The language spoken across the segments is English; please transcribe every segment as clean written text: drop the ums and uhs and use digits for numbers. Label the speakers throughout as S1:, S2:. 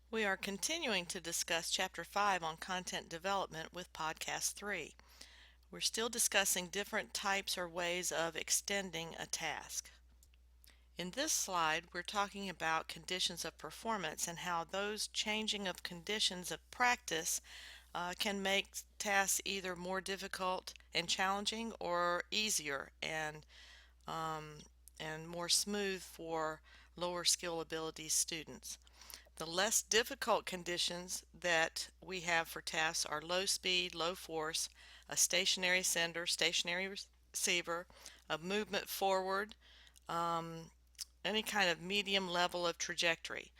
S1: We are continuing to discuss Chapter 5 on content development with Podcast 3. We're still discussing different types or ways of extending a task. In this slide, we're talking about conditions of performance and how those changing of conditions of practice can make tasks either more difficult and challenging or easier um, and more smooth for lower skill ability students. The less difficult conditions that we have for tasks are low speed, low force, a stationary sender, stationary receiver, a movement forward, um, any kind of medium level of trajectory,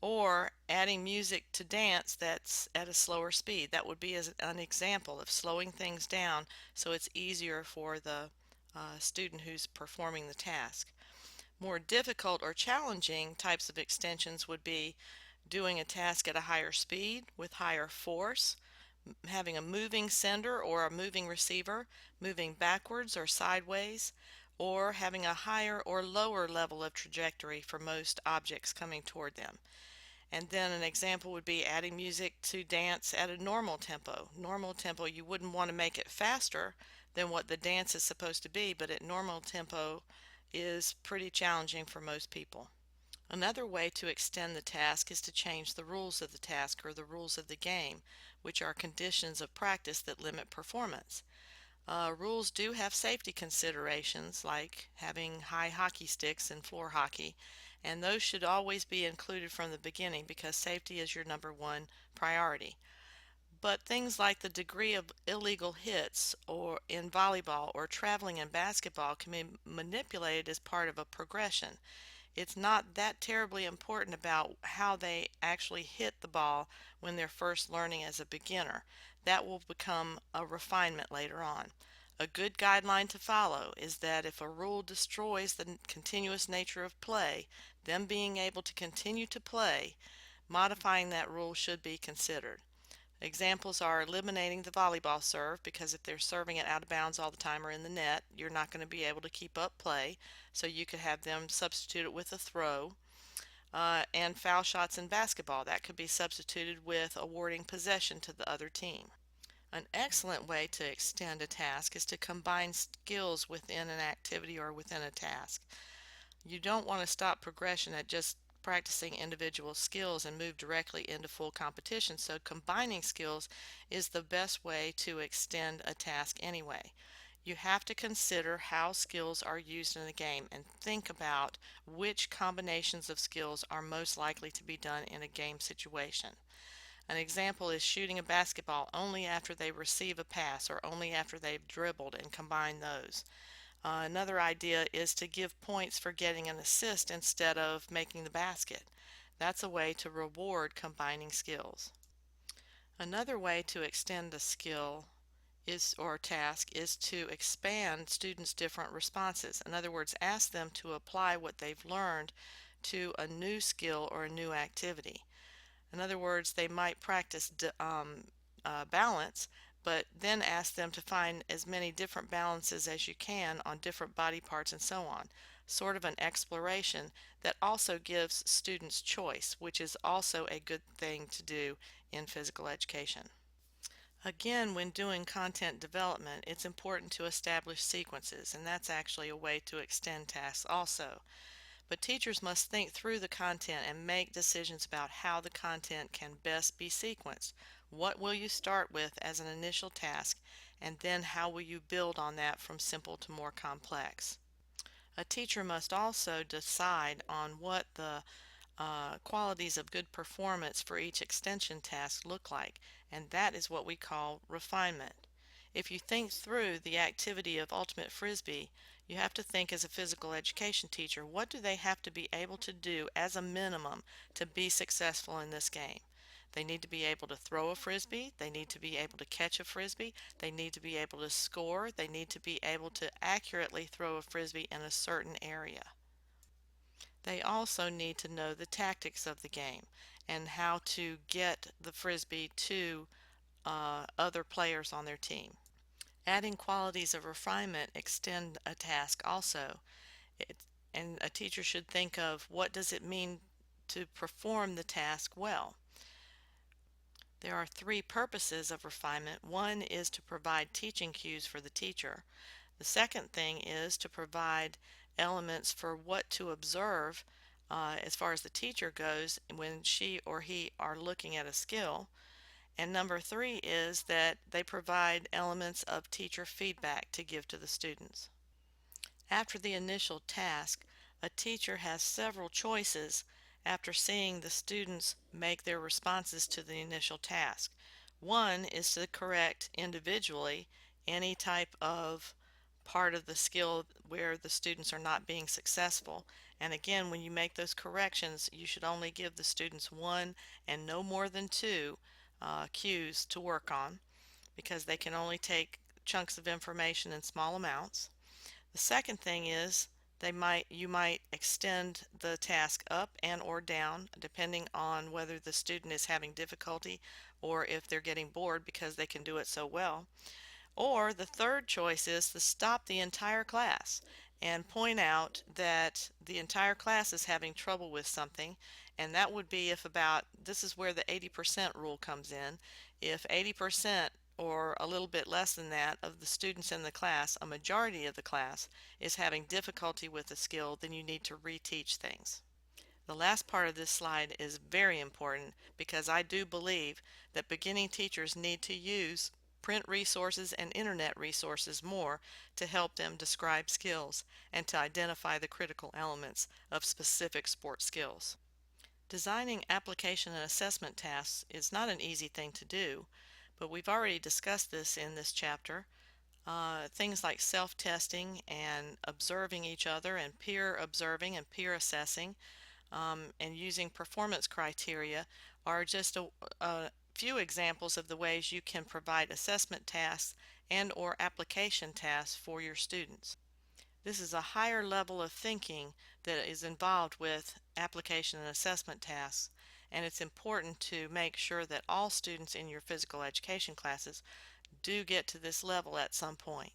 S1: or adding music to dance that's at a slower speed. That would be as an example of slowing things down so it's easier for the student who's performing the task. More difficult or challenging types of extensions would be doing a task at a higher speed with higher force, having a moving sender or a moving receiver, moving backwards or sideways, or having a higher or lower level of trajectory for most objects coming toward them. And then an example would be adding music to dance at a normal tempo. Normal tempo, you wouldn't want to make it faster than what the dance is supposed to be, but at normal tempo is pretty challenging for most people. Another way to extend the task is to change the rules of the task or the rules of the game, which are conditions of practice that limit performance. Rules do have safety considerations like having high hockey sticks in floor hockey, and those should always be included from the beginning because safety is your number one priority. But things like the degree of illegal hits or in volleyball or traveling in basketball can be manipulated as part of a progression. It's not that terribly important about how they actually hit the ball when they're first learning as a beginner. That will become a refinement later on. A good guideline to follow is that if a rule destroys the continuous nature of play, them being able to continue to play, modifying that rule should be considered. Examples are eliminating the volleyball serve because if they're serving it out of bounds all the time or in the net, you're not going to be able to keep up play. So you could have them substitute it with a throw. And foul shots in basketball, that could be substituted with awarding possession to the other team. An excellent way to extend a task is to combine skills within an activity or within a task. You don't want to stop progression at just practicing individual skills and move directly into full competition, so combining skills is the best way to extend a task anyway. You have to consider how skills are used in a game and think about which combinations of skills are most likely to be done in a game situation. An example is shooting a basketball only after they receive a pass or only after they've dribbled and combine those. Another idea is to give points for getting an assist instead of making the basket. That's a way to reward combining skills. Another way to extend a skill is or task is to expand students' different responses. In other words, ask them to apply what they've learned to a new skill or a new activity. In other words, they might practice balance, but then ask them to find as many different balances as you can on different body parts and so on. Sort of an exploration that also gives students choice, which is also a good thing to do in physical education. Again, when doing content development, it's important to establish sequences, and that's actually a way to extend tasks also. But teachers must think through the content and make decisions about how the content can best be sequenced. What will you start with as an initial task, and then how will you build on that from simple to more complex? A teacher must also decide on what the qualities of good performance for each extension task look like, and that is what we call refinement. If you think through the activity of ultimate frisbee, you have to think as a physical education teacher, what do they have to be able to do as a minimum to be successful in this game? They need to be able to throw a frisbee, they need to be able to catch a frisbee, they need to be able to score, they need to be able to accurately throw a frisbee in a certain area. They also need to know the tactics of the game and how to get the frisbee to other players on their team. Adding qualities of refinement extend a task also. And a teacher should think of what does it mean to perform the task well. There are three purposes of refinement. One is to provide teaching cues for the teacher. The second thing is to provide elements for what to observe as far as the teacher goes when she or he are looking at a skill. And number three is that they provide elements of teacher feedback to give to the students. After the initial task, a teacher has several choices after seeing the students make their responses to the initial task. One is to correct individually any type of part of the skill where the students are not being successful. And again, when you make those corrections, you should only give the students one and no more than two cues to work on, because they can only take chunks of information in small amounts. The second thing is you might extend the task up and or down depending on whether the student is having difficulty or if they're getting bored because they can do it so well. Or the third choice is to stop the entire class and point out that the entire class is having trouble with something, and that would be if this is where the 80% rule comes in. If 80% or a little bit less than that of the students in the class, a majority of the class, is having difficulty with the skill, then you need to reteach things. The last part of this slide is very important because I do believe that beginning teachers need to use print resources and internet resources more to help them describe skills and to identify the critical elements of specific sport skills. Designing application and assessment tasks is not an easy thing to do, but we've already discussed this in this chapter. Things like self-testing and observing each other and peer observing and peer assessing and using performance criteria are just a few examples of the ways you can provide assessment tasks and or application tasks for your students. This is a higher level of thinking that is involved with application and assessment tasks, and it's important to make sure that all students in your physical education classes do get to this level at some point.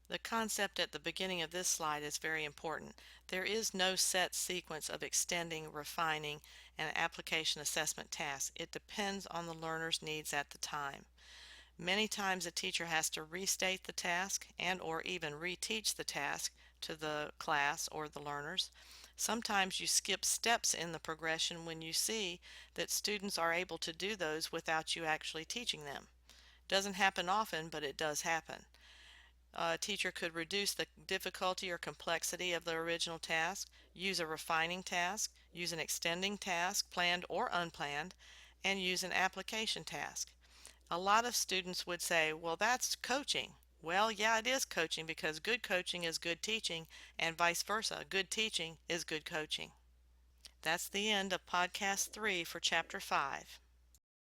S1: The concept at the beginning of this slide is very important. There is no set sequence of extending, refining, and application assessment tasks. It depends on the learner's needs at the time. Many times a teacher has to restate the task and or even reteach the task to the class or the learners. Sometimes you skip steps in the progression when you see that students are able to do those without you actually teaching them. Doesn't happen often, but it does happen. A teacher could reduce the difficulty or complexity of the original task, use a refining task, use an extending task, planned or unplanned, and use an application task. A lot of students would say, well, that's coaching. Well, yeah, it is coaching because good coaching is good teaching, and vice versa. Good teaching is good coaching. That's the end of podcast 3 for chapter 5.